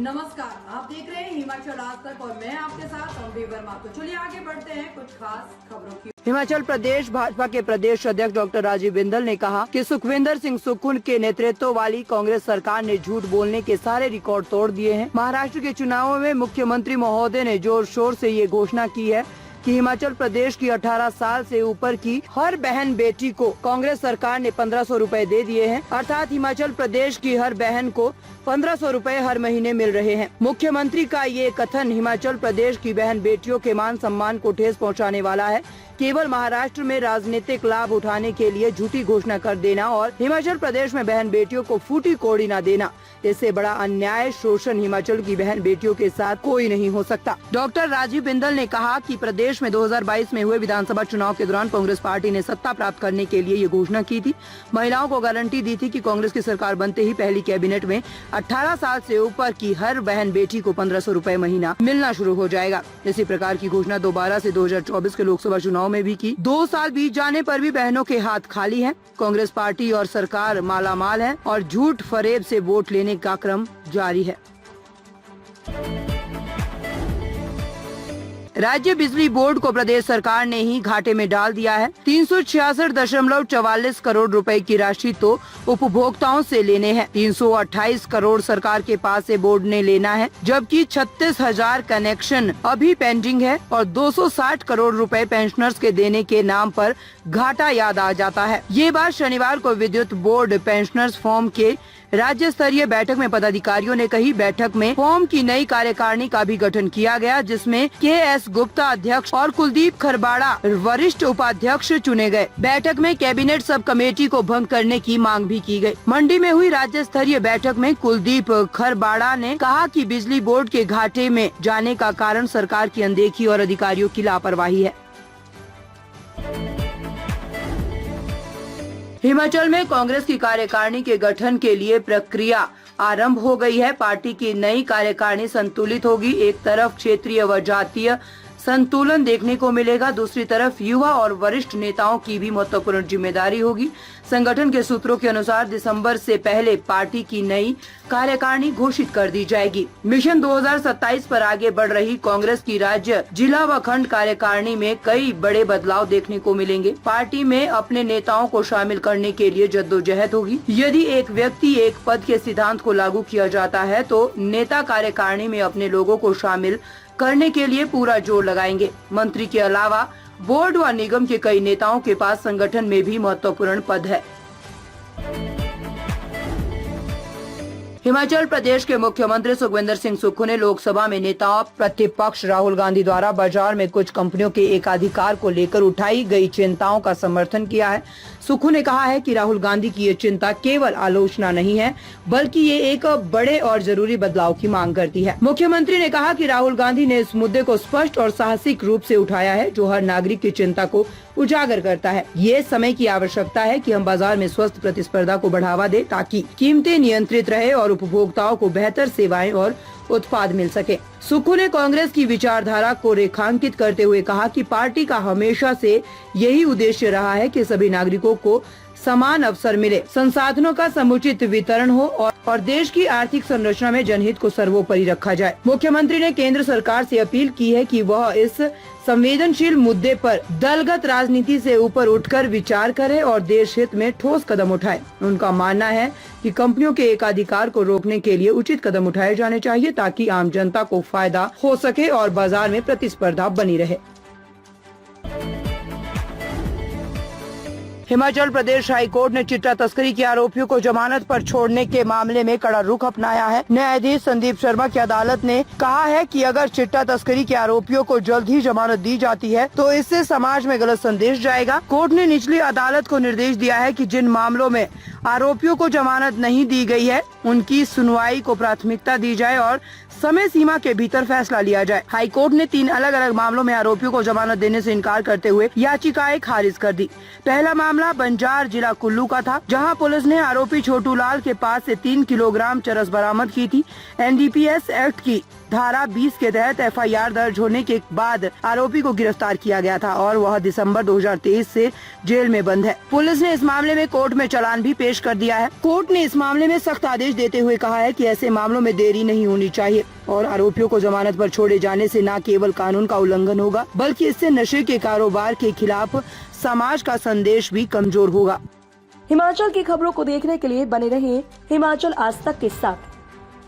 नमस्कार, आप देख रहे हैं हिमाचल आज तक और मैं आपके साथ अम्बी वर्मा। तो चलिए आगे बढ़ते हैं कुछ खास खबरों की। हिमाचल प्रदेश भाजपा के प्रदेश अध्यक्ष डॉक्टर राजीव बिंदल ने कहा कि सुखविंदर सिंह सुक्खू के नेतृत्व वाली कांग्रेस सरकार ने झूठ बोलने के सारे रिकॉर्ड तोड़ दिए हैं। महाराष्ट्र के चुनावों में मुख्यमंत्री महोदय ने जोर शोर से ये घोषणा की है कि हिमाचल प्रदेश की 18 साल से ऊपर की हर बहन बेटी को कांग्रेस सरकार ने 1500 रुपए दे दिए हैं। अर्थात हिमाचल प्रदेश की हर बहन को 1500 रुपए हर महीने मिल रहे हैं। मुख्यमंत्री का ये कथन हिमाचल प्रदेश की बहन बेटियों के मान सम्मान को ठेस पहुंचाने वाला है। केवल महाराष्ट्र में राजनीतिक लाभ उठाने के लिए झूठी घोषणा कर देना और हिमाचल प्रदेश में बहन बेटियों को फूटी कौड़ी न देना, इससे बड़ा अन्याय शोषण हिमाचल की बहन बेटियों के साथ कोई नहीं हो सकता। डॉक्टर राजीव बिंदल ने कहा कि प्रदेश में 2022 में हुए विधानसभा चुनाव के दौरान कांग्रेस पार्टी ने सत्ता प्राप्त करने के लिए ये घोषणा की थी। महिलाओं को गारंटी दी थी कि कांग्रेस की सरकार बनते ही पहली कैबिनेट में 18 साल से ऊपर की हर बहन बेटी को 1500 रुपए महीना मिलना शुरू हो जाएगा। इसी प्रकार की घोषणा दोबारा से 2024 के लोकसभा चुनाव में भी की। 2 साल बीत जाने पर भी बहनों के हाथ खाली हैं। कांग्रेस पार्टी और सरकार मालामाल है और झूठ फरेब से वोट लेने का क्रम जारी है। राज्य बिजली बोर्ड को प्रदेश सरकार ने ही घाटे में डाल दिया है। 366.44 करोड़ रुपए की राशि तो उपभोक्ताओं से लेने हैं। 328 करोड़ सरकार के पास से बोर्ड ने लेना है, जबकि 36,000 कनेक्शन अभी पेंडिंग है और 260 करोड़ रुपए पेंशनर्स के देने के नाम पर घाटा याद आ जाता है। ये बात शनिवार को विद्युत बोर्ड पेंशनर्स फॉर्म के राज्य स्तरीय बैठक में पदाधिकारियों ने कही। बैठक में फॉर्म की नई कार्यकारिणी का भी गठन किया गया, जिसमें के.एस. गुप्ता अध्यक्ष और कुलदीप खरबाड़ा वरिष्ठ उपाध्यक्ष चुने गए। बैठक में कैबिनेट सब कमेटी को भंग करने की मांग भी की गई। मंडी में हुई राज्य स्तरीय बैठक में कुलदीप खरबाड़ा ने कहा कि बिजली बोर्ड के घाटे में जाने का कारण सरकार की अनदेखी और अधिकारियों की लापरवाही है। हिमाचल में कांग्रेस की कार्यकारिणी के गठन के लिए प्रक्रिया आरंभ हो गई है। पार्टी की नई कार्यकारिणी संतुलित होगी। एक तरफ क्षेत्रीय व जातीय संतुलन देखने को मिलेगा, दूसरी तरफ युवा और वरिष्ठ नेताओं की भी महत्वपूर्ण जिम्मेदारी होगी। संगठन के सूत्रों के अनुसार दिसंबर से पहले पार्टी की नई कार्यकारिणी घोषित कर दी जाएगी। मिशन 2027 पर आगे बढ़ रही कांग्रेस की राज्य, जिला व खंड कार्यकारिणी में कई बड़े बदलाव देखने को मिलेंगे। पार्टी में अपने नेताओं को शामिल करने के लिए जद्दोजहद होगी। यदि एक व्यक्ति एक पद के सिद्धांत को लागू किया जाता है तो नेता कार्यकारिणी में अपने लोगों को शामिल करने के लिए पूरा जोर लगाएंगे। मंत्री के अलावा बोर्ड व निगम के कई नेताओं के पास संगठन में भी महत्वपूर्ण पद है। हिमाचल प्रदेश के मुख्यमंत्री सुखविंदर सिंह सुक्खू ने लोकसभा में नेता प्रतिपक्ष राहुल गांधी द्वारा बाजार में कुछ कंपनियों के एकाधिकार को लेकर उठाई गई चिंताओं का समर्थन किया है। सुक्खू ने कहा है कि राहुल गांधी की ये चिंता केवल आलोचना नहीं है, बल्कि ये एक बड़े और जरूरी बदलाव की मांग करती है। मुख्यमंत्री ने कहा कि राहुल गांधी ने इस मुद्दे को स्पष्ट और साहसिक रूप से उठाया है, जो हर नागरिक की चिंता को उजागर करता है। ये समय की आवश्यकता है कि हम बाजार में स्वस्थ प्रतिस्पर्धा को बढ़ावा दें, ताकि कीमतें नियंत्रित रहे और उपभोक्ताओं को बेहतर सेवाएं और उत्पाद मिल सके। सुक्खू ने कांग्रेस की विचारधारा को रेखांकित करते हुए कहा कि पार्टी का हमेशा से यही उद्देश्य रहा है कि सभी नागरिकों को समान अवसर मिले, संसाधनों का समुचित वितरण हो और देश की आर्थिक संरचना में जनहित को सर्वोपरि रखा जाए। मुख्यमंत्री ने केंद्र सरकार से अपील की है कि वह इस संवेदनशील मुद्दे पर दलगत राजनीति से ऊपर उठकर विचार करे और देश हित में ठोस कदम उठाए। उनका मानना है कि कंपनियों के एकाधिकार को रोकने के लिए उचित कदम उठाए जाने चाहिए, ताकि आम जनता को फायदा हो सके और बाजार में प्रतिस्पर्धा बनी रहे। हिमाचल प्रदेश हाई कोर्ट ने चिट्टा तस्करी के आरोपियों को जमानत पर छोड़ने के मामले में कड़ा रुख अपनाया है। न्यायाधीश संदीप शर्मा की अदालत ने कहा है कि अगर चिट्टा तस्करी के आरोपियों को जल्द ही जमानत दी जाती है तो इससे समाज में गलत संदेश जाएगा। कोर्ट ने निचली अदालत को निर्देश दिया है कि जिन मामलों में आरोपियों को जमानत नहीं दी गई है, उनकी सुनवाई को प्राथमिकता दी जाए और समय सीमा के भीतर फैसला लिया जाए। हाई कोर्ट ने 3 अलग अलग मामलों में आरोपियों को जमानत देने से इनकार करते हुए याचिकाएं खारिज कर दी। पहला मामला मामला बंजार जिला कुल्लू का था, जहां पुलिस ने आरोपी छोटू लाल के पास से 3 किलोग्राम चरस बरामद की थी। एनडीपीएस एक्ट की धारा 20 के तहत एफआईआर दर्ज होने के बाद आरोपी को गिरफ्तार किया गया था और वह दिसंबर 2023 से जेल में बंद है। पुलिस ने इस मामले में कोर्ट में चालान भी पेश कर दिया है। कोर्ट ने इस मामले में सख्त आदेश देते हुए कहा है कि ऐसे मामलों में देरी नहीं होनी चाहिए और आरोपियों को जमानत पर छोड़े जाने से न केवल कानून का उल्लंघन होगा, बल्कि इससे नशे के कारोबार के खिलाफ समाज का संदेश भी कमजोर होगा। हिमाचल की खबरों को देखने के लिए बने रहिए हिमाचल आज तक के साथ।